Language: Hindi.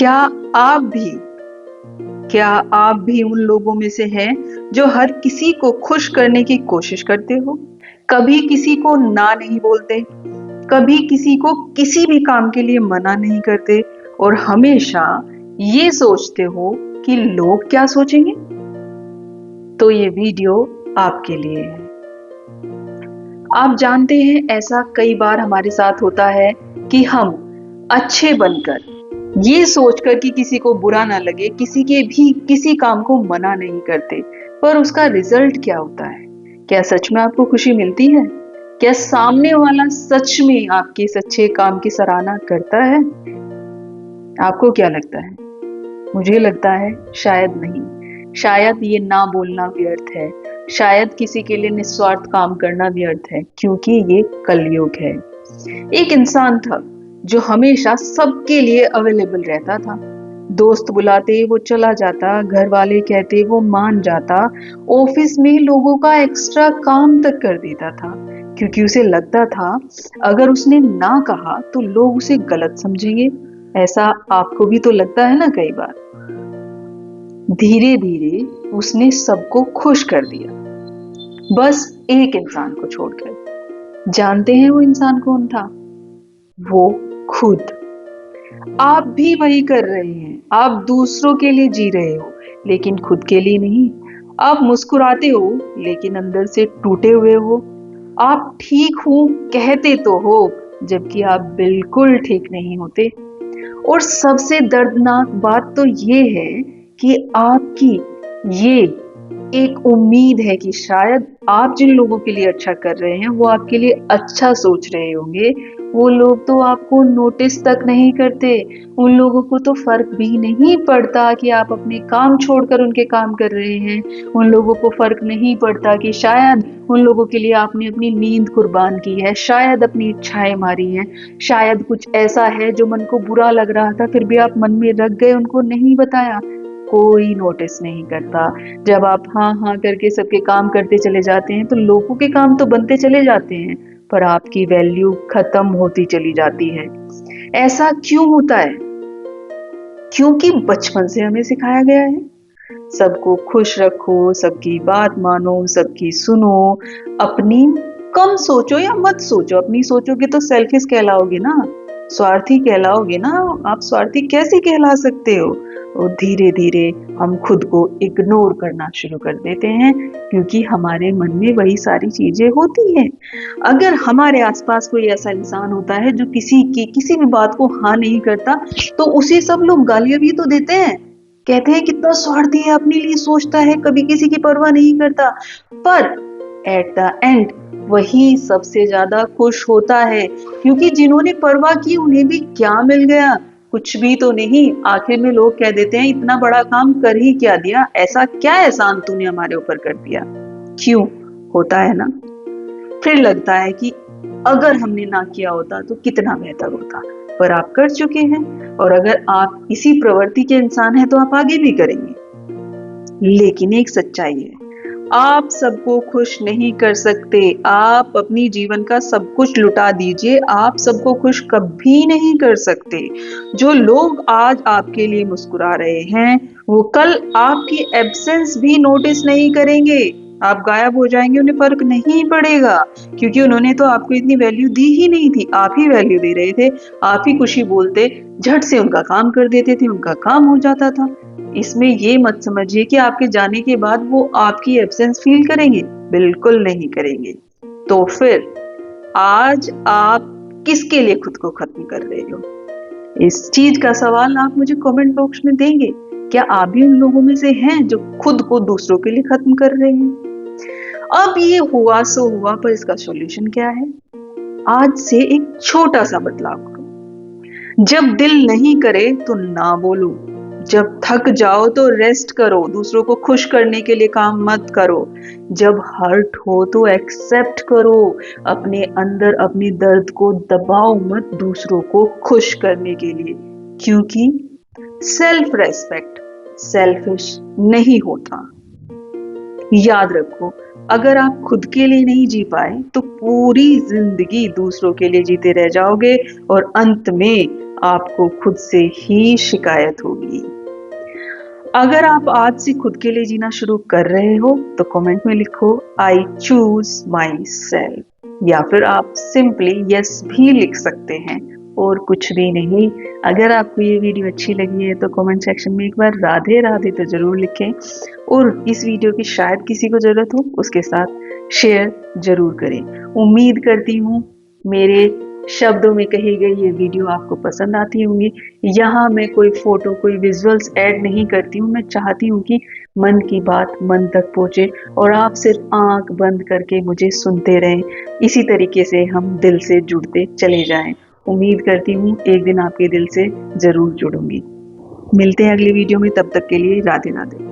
क्या आप भी क्या आप भी उन लोगों में से हैं जो हर किसी को खुश करने की कोशिश करते हो? कभी किसी को ना नहीं बोलते, कभी किसी को किसी भी काम के लिए मना नहीं करते और हमेशा ये सोचते हो कि लोग क्या सोचेंगे? तो ये वीडियो आपके लिए है। आप जानते हैं ऐसा कई बार हमारे साथ होता है कि हम अच्छे बनकर ये सोचकर कि किसी को बुरा ना लगे, किसी के भी किसी काम को मना नहीं करते, पर उसका रिजल्ट क्या होता है? क्या सच में आपको खुशी मिलती है? क्या सामने वाला सच में आपके सच्चे काम की सराहना करता है? आपको क्या लगता है? मुझे लगता है शायद नहीं। शायद ये ना बोलना व्यर्थ है। शायद किसी के लिए निस्वार्थ काम करना व्यर्थ है, क्योंकि ये कलयुग है। एक इंसान था जो हमेशा सबके लिए अवेलेबल रहता था। दोस्त बुलाते वो चला जाता, घर वाले कहते वो मान जाता, ऑफिस में लोगों का एक्स्ट्रा काम तक कर देता था, क्योंकि उसे लगता था अगर उसने ना कहा तो लोग उसे गलत समझेंगे। ऐसा आपको भी तो लगता है ना कई बार। धीरे धीरे उसने सबको खुश कर दिया, बस एक इंसान को छोड़कर। जानते हैं वो इंसान कौन था? वो खुद। आप भी वही कर रहे हैं। आप दूसरों के लिए जी रहे हो, लेकिन खुद के लिए नहीं। आप मुस्कुराते हो, लेकिन अंदर से टूटे हुए हो। आप ठीक हो कहते तो हो, जबकि आप बिल्कुल ठीक नहीं होते। और सबसे दर्दनाक बात तो ये है कि आपकी ये एक उम्मीद है कि शायद आप जिन लोगों के लिए अच्छा कर रहे हैं वो आपके लिए अच्छा सोच रहे होंगे। वो लोग तो आपको नोटिस तक नहीं करते। उन लोगों को तो फर्क भी नहीं पड़ता कि आप अपने काम छोड़कर उनके काम कर रहे हैं। उन लोगों को फर्क नहीं पड़ता कि शायद उन लोगों के लिए आपने अपनी नींद कुर्बान की है, शायद अपनी इच्छाएं मारी हैं, शायद कुछ ऐसा है जो मन को बुरा लग रहा था फिर भी आप मन में रख गए, उनको नहीं बताया। कोई नोटिस नहीं करता। जब आप हाँ हाँ करके सबके काम करते चले जाते हैं तो लोगों के काम तो बनते चले जाते हैं, पर आपकी वैल्यू खत्म होती चली जाती है। ऐसा क्यों होता है? क्योंकि बचपन से हमें सिखाया गया है सबको खुश रखो, सबकी बात मानो, सबकी सुनो, अपनी कम सोचो या मत सोचो। अपनी सोचोगे तो सेल्फिश कहलाओगे ना, स्वार्थी कहलाओगे ना। आप स्वार्थी कैसे कहला सकते हो? और धीरे धीरे हम खुद को इग्नोर करना शुरू कर देते हैं, क्योंकि हमारे मन में वही सारी चीजें होती हैं। अगर हमारे आसपास कोई ऐसा इंसान होता है जो किसी की किसी भी बात को हाँ नहीं करता, तो उसे सब लोग गालियां भी तो देते हैं। कहते हैं कितना स्वार्थी है, अपने लिए सोचता है, कभी किसी की परवाह नहीं करता। पर एट द एंड वही सबसे ज्यादा खुश होता है, क्योंकि जिन्होंने परवाह की उन्हें भी क्या मिल गया? कुछ भी तो नहीं। आखिर में लोग कह देते हैं इतना बड़ा काम कर ही क्या दिया, ऐसा क्या एहसान तूने हमारे ऊपर कर दिया। क्यों होता है ना? फिर लगता है कि अगर हमने ना किया होता तो कितना बेहतर होता, पर आप कर चुके हैं। और अगर आप इसी प्रवृत्ति के इंसान हैं तो आप आगे भी करेंगे। लेकिन एक सच्चाई है, आप सबको खुश नहीं कर सकते। आप अपनी जीवन का सब कुछ लुटा दीजिए, आप सबको खुश कभी नहीं कर सकते। जो लोग आज आपके लिए मुस्कुरा रहे हैं वो कल आपकी एब्सेंस भी नोटिस नहीं करेंगे। आप गायब हो जाएंगे, उन्हें फर्क नहीं पड़ेगा, क्योंकि उन्होंने तो आपको इतनी वैल्यू दी ही नहीं थी। आप ही वैल्यू दे रहे थे। आप ही खुशी बोलते, झट से उनका काम कर देते थे, उनका काम हो जाता था। इसमें ये मत समझिए कि आपके जाने के बाद वो आपकी एब्सेंस फील करेंगे, बिल्कुल नहीं करेंगे। तो फिर आज आप किसके लिए खुद को खत्म कर रहे हो? इस चीज का सवाल आप मुझे कमेंट बॉक्स में देंगे? क्या आप भी उन लोगों में से हैं जो खुद को दूसरों के लिए खत्म कर रहे हैं? अब ये हुआ सो हुआ, पर इसका सॉल्यूशन क्या है? आज से एक छोटा सा बदलाव करो। जब दिल नहीं करे तो ना बोलो। जब थक जाओ तो रेस्ट करो, दूसरों को खुश करने के लिए काम मत करो। जब हर्ट हो तो एक्सेप्ट करो, अपने अंदर अपने दर्द को दबाओ मत दूसरों को खुश करने के लिए। क्योंकि सेल्फ रेस्पेक्ट सेल्फिश नहीं होता। याद रखो, अगर आप खुद के लिए नहीं जी पाए तो पूरी जिंदगी दूसरों के लिए जीते रह जाओगे और अंत में आपको खुद से ही शिकायत होगी। अगर आप आज से खुद के लिए जीना शुरू कर रहे हो तो कमेंट में लिखो आई चूज माई सेल्फ, या फिर आप सिंपली यस भी लिख सकते हैं और कुछ भी नहीं। अगर आपको ये वीडियो अच्छी लगी है तो कमेंट सेक्शन में एक बार राधे राधे तो जरूर लिखें, और इस वीडियो की शायद किसी को जरूरत हो उसके साथ शेयर जरूर करें। उम्मीद करती हूँ मेरे शब्दों में कही गई ये वीडियो आपको पसंद आती होंगी। यहाँ मैं कोई फोटो कोई विजुअल्स ऐड नहीं करती हूँ, मैं चाहती हूँ कि मन की बात मन तक पहुँचे और आप सिर्फ आंख बंद करके मुझे सुनते रहें। इसी तरीके से हम दिल से जुड़ते चले जाएं। उम्मीद करती हूँ एक दिन आपके दिल से जरूर जुड़ूंगी। मिलते हैं अगली वीडियो में, तब तक के लिए राधे राधे।